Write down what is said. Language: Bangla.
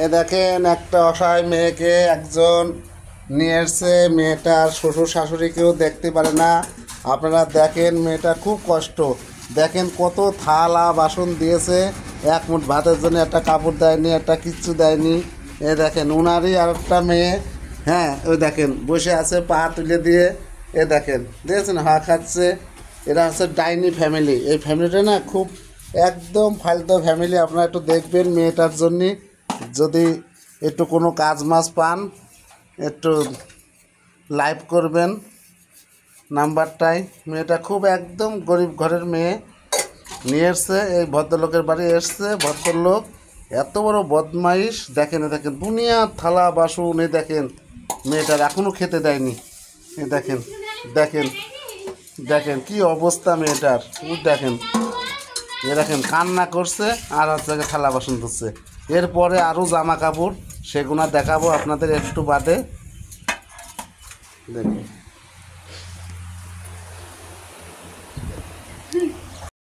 এ দেখেন একটা অসহায় মেয়েকে একজন নিয়ে এসছে। মেয়েটার শ্বশুর শাশুড়িকেও দেখতে পারে না। আপনারা দেখেন মেয়েটা খুব কষ্ট। দেখেন কত থালা বাসন দিয়েছে, এক মুঠ ভাতের জন্য একটা কাপড় দেয়নি, একটা কিচ্ছু দেয়নি। এ দেখেন উনারই আর একটা মেয়ে, হ্যাঁ ওই দেখেন বসে আছে পা তুলে দিয়ে। এ দেখেন দেখেছেন হা খাচ্ছে। এরা হচ্ছে ডাইনি ফ্যামিলি। এই ফ্যামিলিটা না খুব একদম ফালতু ফ্যামিলি। আপনারা একটু দেখবেন মেয়েটার জন্যে, যদি একটু কোনো কাজ মাছ পান একটু লাইভ করবেন নাম্বারটাই। মেয়েটা খুব একদম গরিব ঘরের মেয়ে, নিয়ে এসছে এই ভদ্রলোকের বাড়ি এসছে। ভদ্রলোক এত বড় বদমাইশ, দেখেন এ দেখেন দুনিয়ার থালা বাসন। এ দেখেন মেয়েটার এখনও খেতে দেয়নি। এ দেখেন দেখেন দেখেন কি অবস্থা মেয়েটার। দেখেন এ দেখেন কান্না করছে আর হচ্ছে থালা বাসন ধুচ্ছে। এরপরে আরও জামা কাপড়, সেগুলো দেখাবো আপনাদের একটু বাদে। দেখুন